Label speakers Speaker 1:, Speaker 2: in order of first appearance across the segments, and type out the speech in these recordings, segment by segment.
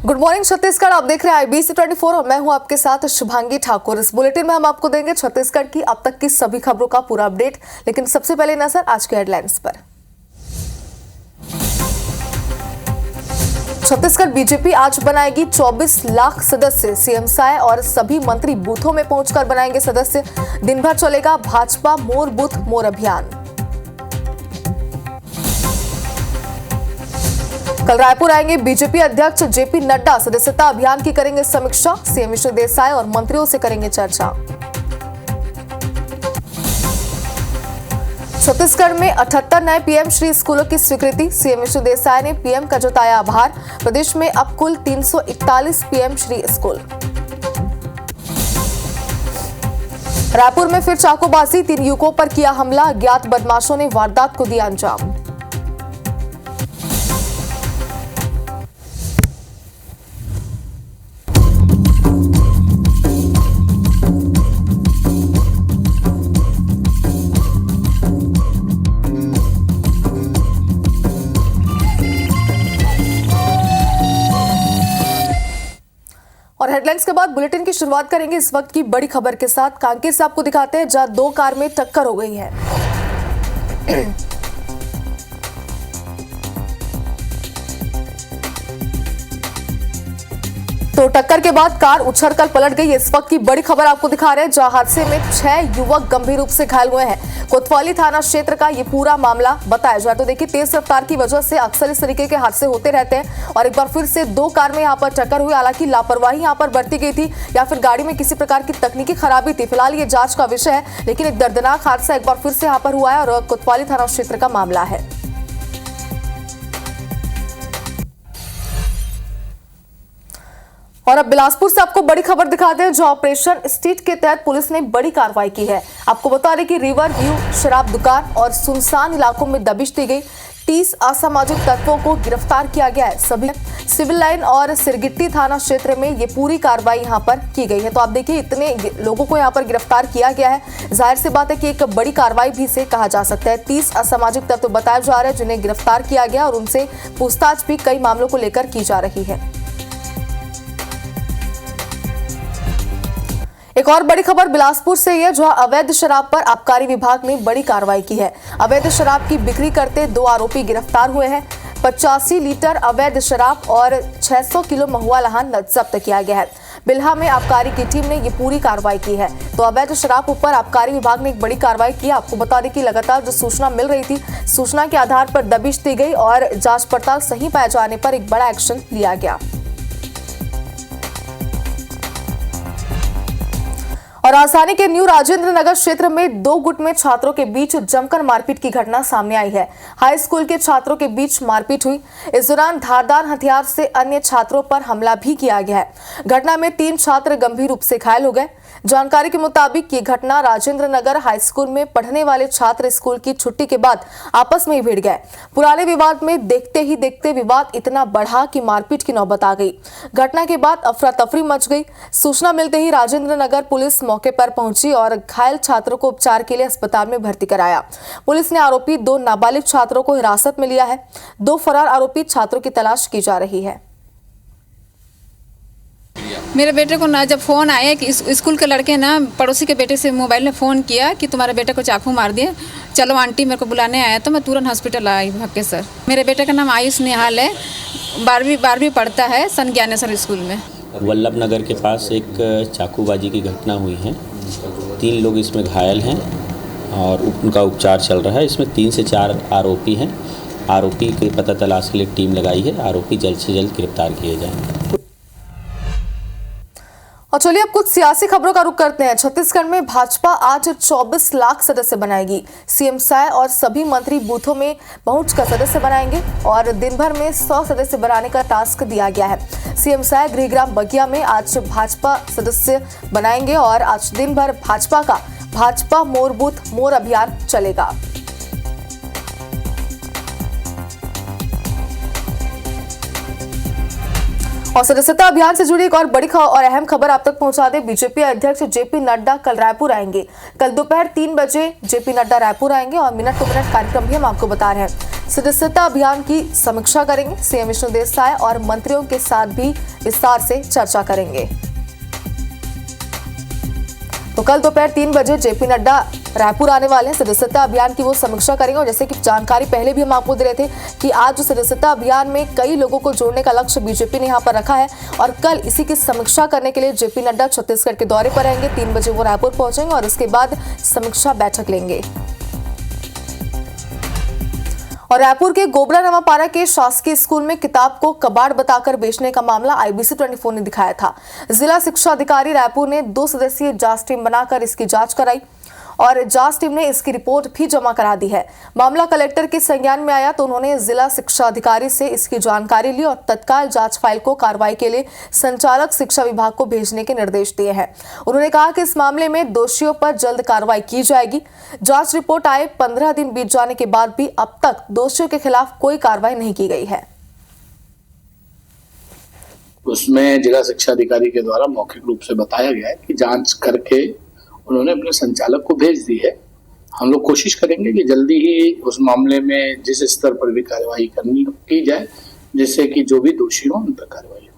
Speaker 1: Good morning Chhattisgarh, आप देख रहे हैं IBC 24 और मैं हूं आपके साथ शुभांगी ठाकुर। इस बुलेटिन में हम आपको देंगे छत्तीसगढ़ की अब तक की सभी खबरों का पूरा अपडेट, लेकिन सबसे पहले नजर आज के हेडलाइंस पर। छत्तीसगढ़ बीजेपी आज बनाएगी 24 लाख सदस्य। सीएम साय और सभी मंत्री बूथों में पहुंचकर बनाएंगे सदस्य। दिन भर चलेगा भाजपा मोर बूथ मोर अभियान। कल रायपुर आएंगे बीजेपी अध्यक्ष जेपी नड्डा। सदस्यता अभियान की करेंगे समीक्षा। सीएम विष्णु देसाई और मंत्रियों से करेंगे चर्चा। छत्तीसगढ़ में 78 नए पीएम श्री स्कूलों की स्वीकृति। सीएम विष्णु देसाई ने पीएम का जताया आभार। प्रदेश में अब कुल 341 पीएम श्री स्कूल। रायपुर में फिर चाकूबाजी, 3 युवकों पर किया हमला। अज्ञात बदमाशों ने वारदात को दिया अंजाम। और हेडलाइंस के बाद बुलेटिन की शुरुआत करेंगे इस वक्त की बड़ी खबर के साथ। कांकेर से आपको दिखाते हैं जहां 2 कार में टक्कर हो गई है। तो टक्कर के बाद कार उछलकर पलट गई। इस वक्त की बड़ी खबर आपको दिखा रहे हैं जहां हादसे में 6 युवक गंभीर रूप से घायल हुए हैं। कोतवाली थाना क्षेत्र का ये पूरा मामला बताया जाए तो देखिए, तेज रफ्तार की वजह से अक्सर इस तरीके के हादसे होते रहते हैं और एक बार फिर से 2 कार में यहाँ पर टक्कर हुई। हालांकि लापरवाही यहाँ पर बरती गई थी या फिर गाड़ी में किसी प्रकार की तकनीकी खराबी थी, फिलहाल ये जांच का विषय है। लेकिन एक दर्दनाक हादसा एक बार फिर से यहाँ पर हुआ है और कोतवाली थाना क्षेत्र का मामला है। और अब बिलासपुर से आपको बड़ी खबर दिखाते हैं, जो ऑपरेशन स्ट्रीट के तहत पुलिस ने बड़ी कार्रवाई की है। आपको बता दें कि रिवर व्यू शराब दुकान और सुनसान इलाकों में दबिश दी गई। 30 असामाजिक तत्वों को गिरफ्तार किया गया है। सभी सिविल लाइन और सिरगिट्टी थाना क्षेत्र में ये पूरी कार्रवाई यहाँ पर की गई है। तो आप देखिए, इतने लोगों को यहाँ पर गिरफ्तार किया गया है। जाहिर सी बात है कि एक बड़ी कार्रवाई भी इसे कहा जा सकता है। 30 असामाजिक तत्व बताए जा रहे हैं जिन्हें गिरफ्तार किया गया और उनसे पूछताछ भी कई मामलों को लेकर की जा रही है। एक और बड़ी खबर बिलासपुर से है, जहां अवैध शराब पर आबकारी विभाग ने बड़ी कार्रवाई की है। अवैध शराब की बिक्री करते 2 आरोपी गिरफ्तार हुए हैं। 85 लीटर अवैध शराब और 600 किलो महुआ लहान जब्त किया गया है। बिल्हा में आबकारी की टीम ने ये पूरी कार्रवाई की है। तो अवैध शराब पर आबकारी विभाग ने एक बड़ी कार्रवाई की। आपको बता दें कि लगातार जो सूचना मिल रही थी, सूचना के आधार पर दबिश दी गई और जांच पड़ताल सही पाए जाने पर एक बड़ा एक्शन लिया गया। और राजधानी के न्यू राजेंद्र नगर क्षेत्र में 2 गुट में छात्रों के बीच जमकर मारपीट की घटना सामने आई है। हाई स्कूल के छात्रों के बीच मारपीट हुई। इस दौरान धारदार हथियार से अन्य छात्रों पर हमला भी किया गया है। घटना में 3 छात्र गंभीर रूप से घायल हो गए। जानकारी के मुताबिक ये घटना राजेंद्र नगर हाई स्कूल में पढ़ने वाले छात्र स्कूल की छुट्टी के बाद आपस में ही भिड़ गए। पुराने विवाद में देखते ही देखते विवाद इतना बढ़ा कि मारपीट की नौबत आ गई। घटना के बाद अफरा तफरी मच गई। सूचना मिलते ही राजेंद्र नगर पुलिस मौके पर पहुंची और घायल छात्रों को उपचार के लिए अस्पताल में भर्ती कराया। पुलिस ने आरोपी 2 नाबालिग छात्रों को हिरासत में लिया है। 2 फरार आरोपी छात्रों की तलाश की जा रही है।
Speaker 2: मेरे बेटे को ना जब फ़ोन आया कि स्कूल के लड़के ना पड़ोसी के बेटे से मोबाइल में फ़ोन किया कि तुम्हारे बेटे को चाकू मार दिए, चलो आंटी मेरे को बुलाने आया, तो मैं तुरंत हॉस्पिटल आई भाग के। सर, मेरे बेटे का नाम आयुष निहाल है, 12वीं पढ़ता है सन ज्ञानेश्वर स्कूल में।
Speaker 3: वल्लभ नगर के पास एक चाकूबाजी की घटना हुई है। 3 लोग इसमें घायल हैं और उनका उपचार चल रहा है। इसमें 3 से 4 आरोपी हैं। आरोपी के पता तलाश के लिए टीम लगाई है। आरोपी जल्द से जल्द गिरफ्तार किए जाएंगे।
Speaker 1: और चलिए अब कुछ सियासी खबरों का रुख करते हैं। छत्तीसगढ़ में भाजपा आज 24 लाख सदस्य बनाएगी। सीएम साय और सभी मंत्री बूथों में पहुंचकर सदस्य बनाएंगे और दिन भर में 100 सदस्य बनाने का टास्क दिया गया है। सीएम साय गृहग्राम बगिया में आज भाजपा सदस्य बनाएंगे और आज दिन भर भाजपा मोर बूथ मोर अभियान चलेगा। और सदस्यता अभियान से जुड़ी एक और बड़ी और अहम खबर आप तक पहुंचा दे। बीजेपी अध्यक्ष जेपी नड्डा कल रायपुर आएंगे। कल दोपहर 3 बजे जेपी नड्डा रायपुर आएंगे और मिनट टू मिनट कार्यक्रम भी हम आपको बता रहे हैं। सदस्यता अभियान की समीक्षा करेंगे। सीएम विष्णु देव और मंत्रियों के साथ भी विस्तार से चर्चा करेंगे। तो कल दोपहर 3 बजे जेपी नड्डा रायपुर आने वाले हैं। सदस्यता अभियान की वो समीक्षा करेंगे और जैसे कि जानकारी पहले भी हम आपको दे रहे थे कि आज जो सदस्यता अभियान में कई लोगों को जोड़ने का लक्ष्य बीजेपी ने यहां पर रखा है और कल इसी की समीक्षा करने के लिए जेपी नड्डा छत्तीसगढ़ के दौरे पर रहेंगे। 3 बजे वो रायपुर पहुंचेंगे और उसके बाद समीक्षा बैठक लेंगे। और रायपुर के गोबरा नवापारा के शासकीय स्कूल में किताब को कबाड़ बताकर बेचने का मामला IBC 24 ने दिखाया था। जिला शिक्षा अधिकारी रायपुर ने 2 सदस्यीय जांच टीम बनाकर इसकी जांच कराई और जांच टीम ने इसकी रिपोर्ट भी जमा करा दी है। मामला कलेक्टर के संज्ञान में आया तो उन्होंने जिला शिक्षा अधिकारी से इसकी जानकारी ली और तत्काल जांच फाइल को कार्रवाई के लिए संचालक शिक्षा विभाग को भेजने के निर्देश दिए हैं। उन्होंने कहा कि इस मामले में दोषियों पर जल्द कार्रवाई की जाएगी। जांच रिपोर्ट आए 15 दिन बीत जाने के बाद भी अब तक दोषियों के खिलाफ कोई कार्रवाई नहीं की गई है।
Speaker 4: उसमें जिला शिक्षा अधिकारी के द्वारा मौखिक रूप से बताया गया है कि जांच करके उन्होंने अपने संचालक को भेज दी है। हम लोग कोशिश करेंगे कि जल्दी ही उस मामले में जिस स्तर पर भी कार्रवाई करनी की जाए, जिससे कि जो भी दोषी हो उन पर कार्रवाई हो।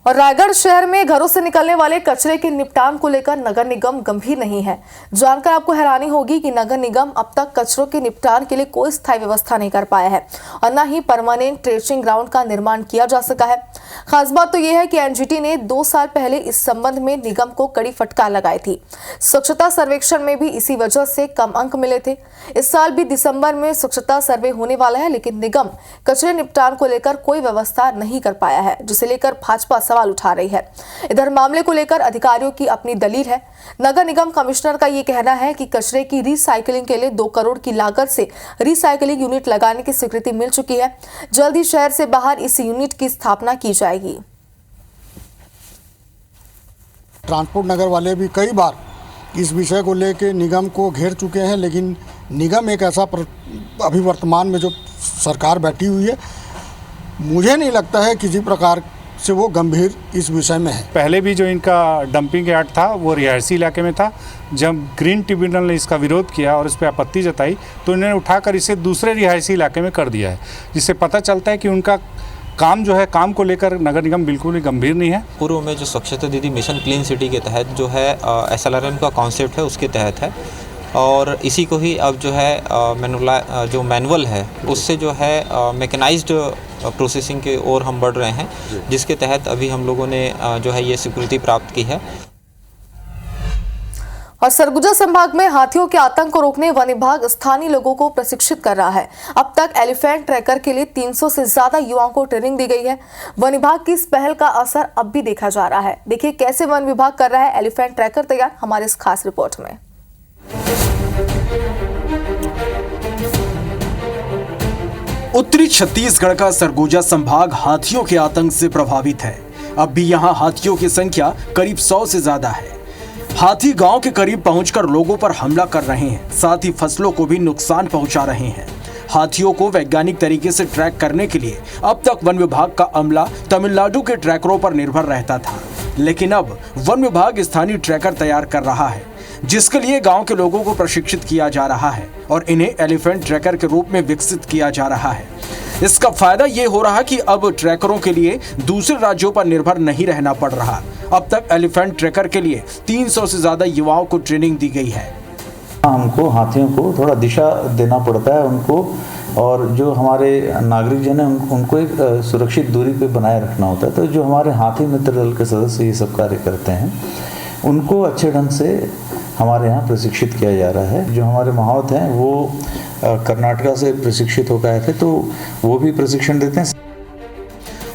Speaker 1: और रायगढ़ शहर में घरों से निकलने वाले कचरे के निपटान को लेकर नगर निगम गंभीर नहीं है। जानकर आपको हैरानी होगी कि नगर निगम अब तक कचरों के निपटान के लिए कोई स्थायी व्यवस्था नहीं कर पाया है और न ही परमानेंट ट्रेसिंग ग्राउंड का निर्माण किया जा सका है। खास बात तो यह है कि एनजीटी ने 2 साल पहले इस संबंध में निगम को कड़ी फटकार लगाई थी। स्वच्छता सर्वेक्षण में भी इसी वजह से कम अंक मिले थे। इस साल भी दिसंबर में स्वच्छता सर्वे होने वाला है, लेकिन निगम कचरे निपटान को लेकर कोई व्यवस्था नहीं कर पाया है, जिसे लेकर भाजपा सवाल उठा रही है। इधर मामले को लेकर अधिकारियों की अपनी दलील है। नगर निगम कमिश्नर का ये कहना है कि कचरे की रिसाइकलिंग के लिए 2 करोड़ की लागत से रिसाइकलिंग यूनिट लगाने की स्वीकृति मिल चुकी है। जल्द ही शहर से बाहर इस यूनिट की स्थापना की जाएगी।
Speaker 5: ट्रांसपोर्ट नगर वाले भी कई बार इस विषय को लेकर निगम को घेर चुके हैं, लेकिन निगम एक ऐसा अभी वर्तमान में जो सरकार बैठी हुई है, मुझे नहीं लगता है किसी प्रकार से वो गंभीर इस विषय में है।
Speaker 6: पहले भी जो इनका डंपिंग यार्ड था वो रिहायशी इलाके में था। जब ग्रीन ट्रिब्यूनल ने इसका विरोध किया और इस पर आपत्ति जताई तो इन्होंने उठाकर इसे दूसरे रिहायशी इलाके में कर दिया है, जिससे पता चलता है कि उनका काम जो है, काम को लेकर नगर निगम बिल्कुल भी गंभीर नहीं है।
Speaker 7: पूर्व में जो स्वच्छता दीदी मिशन क्लीन सिटी के तहत जो है SLRM का कॉन्सेप्ट है उसके तहत है और इसी को ही अब जो है जो मैनुअल है उससे जो है मैकेनाइज्ड प्रोसेसिंग के ओर हम बढ़ रहे हैं, जिसके तहत अभी हम लोगों ने जो है ये स्वीकृति प्राप्त की है।
Speaker 1: और सरगुजा संभाग में हाथियों के आतंक को रोकने वन विभाग स्थानीय लोगों को प्रशिक्षित कर रहा है। अब तक एलिफेंट ट्रैकर के लिए 300 से ज्यादा युवाओं को ट्रेनिंग दी गई है। वन विभाग की इस पहल का असर अब भी देखा जा रहा है। देखिए कैसे वन विभाग कर रहा है एलिफेंट ट्रैकर तैयार, हमारे इस खास रिपोर्ट में।
Speaker 8: उत्तरी छत्तीसगढ़ का सरगुजा संभाग हाथियों के आतंक से प्रभावित है। अब भी यहाँ हाथियों की संख्या करीब 100 से ज्यादा है। हाथी गांव के करीब पहुंचकर लोगों पर हमला कर रहे हैं, साथ ही फसलों को भी नुकसान पहुंचा रहे हैं। हाथियों को वैज्ञानिक तरीके से ट्रैक करने के लिए अब तक वन विभाग का अमला तमिलनाडु के ट्रैकरों पर निर्भर रहता था, लेकिन अब वन विभाग स्थानीय ट्रैकर तैयार कर रहा है, जिसके लिए गांव के लोगों को प्रशिक्षित किया जा रहा है और इन्हें एलिफेंट ट्रैकर के रूप में विकसित किया जा रहा है। इसका फायदा ये हो रहा कि अब ट्रैकरों के लिए दूसरे राज्यों पर निर्भर नहीं रहना पड़ रहा। अब तक एलिफेंट ट्रैकर के लिए 300 से ज्यादा युवाओं को ट्रेनिंग दी गई है।
Speaker 9: हमको हाथियों को थोड़ा दिशा देना पड़ता है उनको, और जो हमारे नागरिक जन है उनको एक सुरक्षित दूरी पे बनाए रखना होता है। तो जो हमारे हाथी मित्र दल के सदस्य ये सब कार्य करते हैं, उनको अच्छे ढंग से हमारे यहाँ प्रशिक्षित किया जा रहा है। जो हमारे माहौत हैं वो कर्नाटका से प्रशिक्षित होकर आए थे, तो वो भी प्रशिक्षण देते हैं।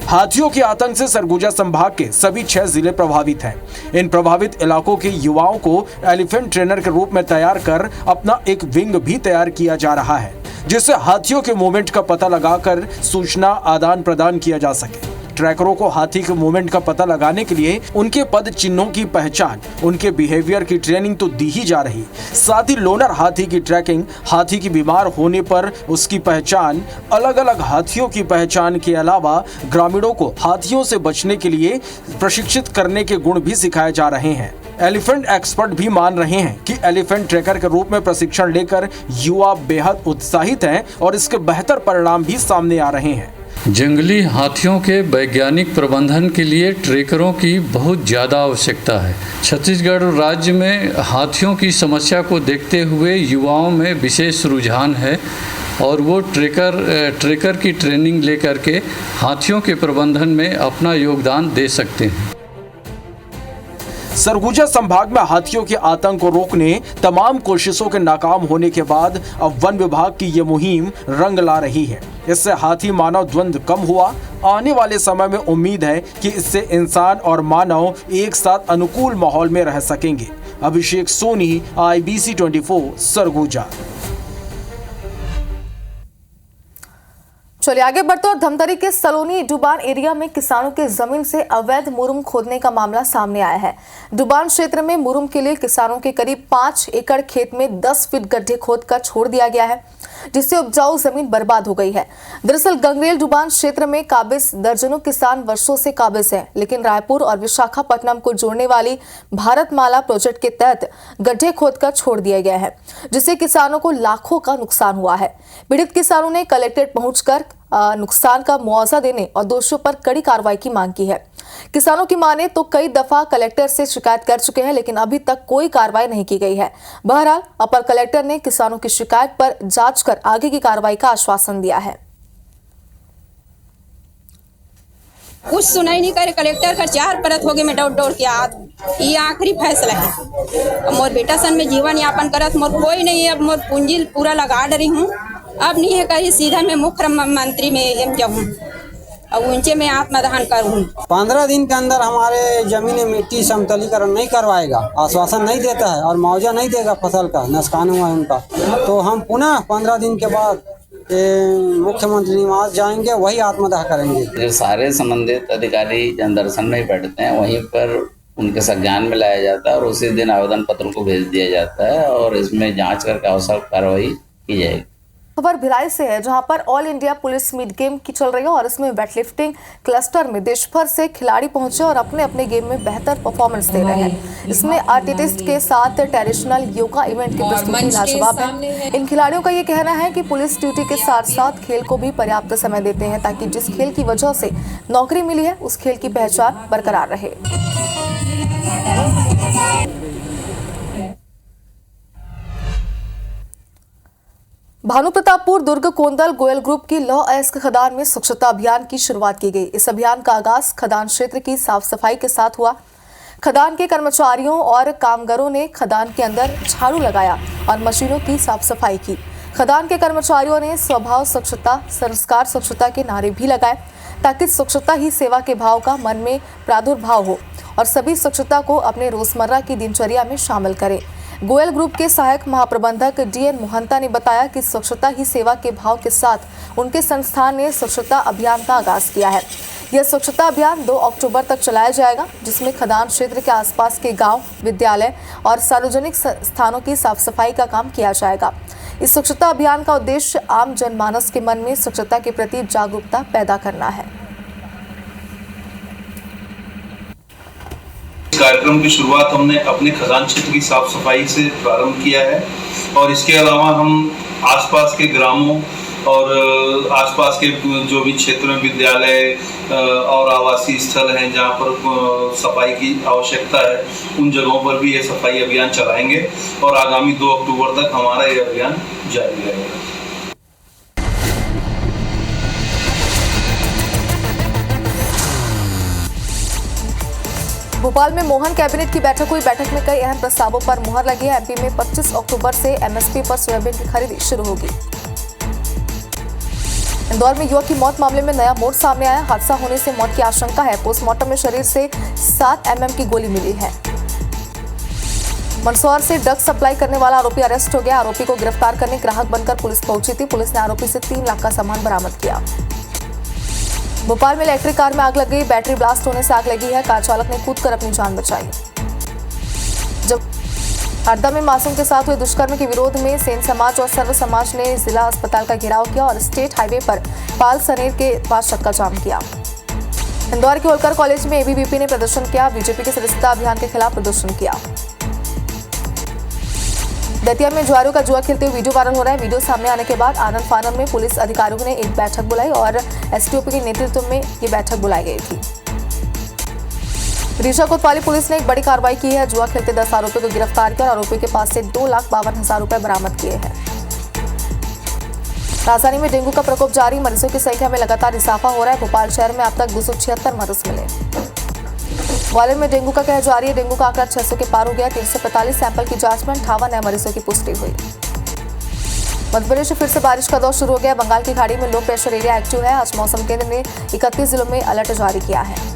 Speaker 8: हाथियों के आतंक से सरगुजा संभाग के सभी 6 जिले प्रभावित हैं। इन प्रभावित इलाकों के युवाओं को एलिफेंट ट्रेनर के रूप में तैयार कर अपना एक विंग भी तैयार किया जा रहा है, जिससे हाथियों के मूवमेंट का पता लगाकर सूचना आदान प्रदान किया जा सके। ट्रैकरों को हाथी के मूवमेंट का पता लगाने के लिए उनके पद चिन्हों की पहचान, उनके बिहेवियर की ट्रेनिंग तो दी ही जा रही, साथ ही लोनर हाथी की ट्रैकिंग, हाथी की बीमार होने पर उसकी पहचान, अलग अलग हाथियों की पहचान के अलावा ग्रामीणों को हाथियों से बचने के लिए प्रशिक्षित करने के गुण भी सिखाए जा रहे हैं। एलिफेंट एक्सपर्ट भी मान रहे हैं कि एलिफेंट ट्रैकर के रूप में प्रशिक्षण लेकर युवा बेहद उत्साहित हैं और इसके बेहतर परिणाम भी सामने आ रहे हैं।
Speaker 10: जंगली हाथियों के वैज्ञानिक प्रबंधन के लिए ट्रेकरों की बहुत ज़्यादा आवश्यकता है। छत्तीसगढ़ राज्य में हाथियों की समस्या को देखते हुए युवाओं में विशेष रुझान है और वो ट्रेकर की ट्रेनिंग लेकर के हाथियों के प्रबंधन में अपना योगदान दे सकते हैं।
Speaker 8: सरगुजा संभाग में हाथियों के आतंक को रोकने तमाम कोशिशों के नाकाम होने के बाद अब वन विभाग की ये मुहिम रंग ला रही है। इससे हाथी मानव द्वंद्व कम हुआ। आने वाले समय में उम्मीद है कि इससे इंसान और मानव एक साथ अनुकूल माहौल में रह सकेंगे। अभिषेक सोनी, IBC 24, सरगुजा।
Speaker 1: चलिए आगे बढ़ते और धमतरी के सलोनी डुबान एरिया में किसानों के जमीन से अवैध मुरुम खोदने का मामला सामने आया है। डुबान क्षेत्र में मुरुम के लिए किसानों के करीब 5 एकड़ खेत में 10 फीट गड्ढे खोदकर छोड़ दिया गया है, जिससे उपजाऊ जमीन बर्बाद हो गई है। दरअसल गंगरेल डुबान क्षेत्र में काबिज दर्जनों किसान वर्षों से काबिज हैं, लेकिन रायपुर और विशाखापट्टनम को जोड़ने वाली भारतमाला प्रोजेक्ट के तहत गड्ढे खोदकर छोड़ दिया गया है, जिससे किसानों को लाखों का नुकसान हुआ है। पीड़ित किसानों ने कलेक्ट्रेट पहुंचकर नुकसान का मुआवजा देने और दोषियों पर कड़ी कार्रवाई की मांग की है। किसानों की माने तो कई दफा कलेक्टर से शिकायत कर चुके हैं, लेकिन अभी तक कोई कार्रवाई नहीं की गई है। बहरहाल अपर कलेक्टर ने किसानों की शिकायत पर जांच कर आगे की कार्रवाई का आश्वासन दिया है।
Speaker 11: कुछ सुनाई नहीं करे, कलेक्टर का 4 परत हो गए में दौड़ के ये आखिरी फैसला है। मोर बेटा सन में जीवन यापन करत मोर कोई नहीं है। अब मोर पूंजी पूरा लगा डरी हूँ, अब नहीं है कहीं सीधा मैं मुख्यमंत्री में जाऊँ, अब उनसे मैं आत्मदान करूँ।
Speaker 12: 15 दिन के अंदर हमारे जमीन मिट्टी समतलीकरण नहीं करवाएगा, आश्वासन नहीं देता है और मुआवजा नहीं देगा, फसल का नुकसान हुआ है उनका, तो हम पुनः 15 दिन के बाद मुख्यमंत्री निवास जाएंगे, वही आत्मदाह करेंगे।
Speaker 13: जो सारे संबंधित अधिकारी जनदर्शन में बैठते हैं वहीं पर उनके संज्ञान में लाया जाता है और उसी दिन आवेदन पत्र को भेज दिया जाता है और इसमें जांच करके आवश्यक कार्रवाई की जाएगी।
Speaker 1: खबर भिलाई से है, जहां पर all India police meet game की चल रही है और इसमें वेटलिफ्टिंग क्लस्टर में देश भर से खिलाड़ी पहुंचे और अपने अपने गेम में बेहतर परफॉर्मेंस दे रहे हैं। इसमें आर्टिस्ट के साथ ट्रेडिशनल योगा इवेंट की प्रस्तुति लाजवाब है। इन खिलाड़ियों का ये कहना है कि पुलिस ड्यूटी के साथ साथ खेल को भी पर्याप्त समय देते हैं, ताकि जिस खेल की वजह से नौकरी मिली है उस खेल की पहचान बरकरार रहे। भानुप्रतापपुर दुर्ग कोंदल गोयल ग्रुप की लौह अयस्क खदान में स्वच्छता अभियान की शुरुआत की गई। इस अभियान का आगाज खदान क्षेत्र की साफ सफाई के साथ हुआ। खदान के कर्मचारियों और कामगारों ने खदान के अंदर झाड़ू लगाया और मशीनों की साफ सफाई की। खदान के कर्मचारियों ने स्वभाव स्वच्छता, संस्कार स्वच्छता के नारे भी लगाए, ताकि स्वच्छता ही सेवा के भाव का मन में प्रादुर्भाव हो और सभी स्वच्छता को अपने रोजमर्रा की दिनचर्या में शामिल करें। गोयल ग्रुप के सहायक महाप्रबंधक DN मोहंता ने बताया कि स्वच्छता ही सेवा के भाव के साथ उनके संस्थान ने स्वच्छता अभियान का आगाज किया है। यह स्वच्छता अभियान 2 अक्टूबर तक चलाया जाएगा, जिसमें खदान क्षेत्र के आसपास के गांव, विद्यालय और सार्वजनिक स्थानों की साफ सफाई का काम किया जाएगा। इस स्वच्छता अभियान का उद्देश्य आम जनमानस के मन में स्वच्छता के प्रति जागरूकता पैदा करना है।
Speaker 14: कार्यक्रम की शुरुआत हमने अपने खदान क्षेत्र की साफ सफाई से प्रारंभ किया है और इसके अलावा हम आसपास के ग्रामों और आसपास के जो भी क्षेत्र में विद्यालय और आवासीय स्थल हैं जहां पर सफाई की आवश्यकता है, उन जगहों पर भी ये सफाई अभियान चलाएंगे और आगामी 2 अक्टूबर तक हमारा ये अभियान जारी रहेगा।
Speaker 1: भोपाल में मोहन कैबिनेट की बैठक हुई। बैठक में कई अहम प्रस्तावों पर मुहर लगी है। MP में 25 अक्टूबर से MSP पर सोयाबीन की खरीदी शुरू होगी। इंदौर में युवक की मौत मामले में नया मोड़ सामने आया। हादसा होने से मौत की आशंका है। पोस्टमार्टम में शरीर से 7 mm की गोली मिली है। मंदसौर से ड्रग्स सप्लाई करने वाला आरोपी अरेस्ट हो गया। आरोपी को गिरफ्तार करने ग्राहक बनकर पुलिस पहुंची थी। पुलिस ने आरोपी से 3 लाख का सामान बरामद किया। भोपाल में इलेक्ट्रिक कार में आग लग गई, बैटरी ब्लास्ट होने से आग लगी है। कार चालक ने कूदकर अपनी जान बचाई। जब हरदा में मासूम के साथ हुए दुष्कर्म के विरोध में सेन समाज और सर्व समाज ने जिला अस्पताल का घेराव किया और स्टेट हाईवे पर पाल सनेर के पास चक्का जाम किया। इंदौर के होलकर कॉलेज में एबीवीपी ने प्रदर्शन किया, बीजेपी के सदस्यता अभियान के खिलाफ प्रदर्शन किया। दतिया में जुआरियों का जुआ खेलते हुए वीडियो वायरल हो रहा है। वीडियो सामने आने के बाद आनंद फानन में पुलिस अधिकारियों ने एक बैठक बुलाई और एसटीओपी के नेतृत्व में ये बैठक बुलाई गई थी। रीचा कोतवाली पुलिस ने एक बड़ी कार्रवाई की है। जुआ खेलते 10 आरोपियों को गिरफ्तार किया और आरोपी के पास से 2,52,000 रुपए बरामद किए हैं। राजधानी में डेंगू का प्रकोप जारी, मरीजों की संख्या में लगातार इजाफा हो रहा है। भोपाल शहर में अब तक 276 मरीज मिले। ग्वालियर में डेंगू का कहर जारी है। डेंगू का आंकड़ा 600 के पार हो गया। 345 सैंपल की जांच में 58 नए मरीजों की पुष्टि हुई। मध्य प्रदेश में फिर से बारिश का दौर शुरू हो गया। बंगाल की खाड़ी में लो प्रेशर एरिया एक्टिव है। आज मौसम केंद्र ने 31 जिलों में अलर्ट जारी किया है।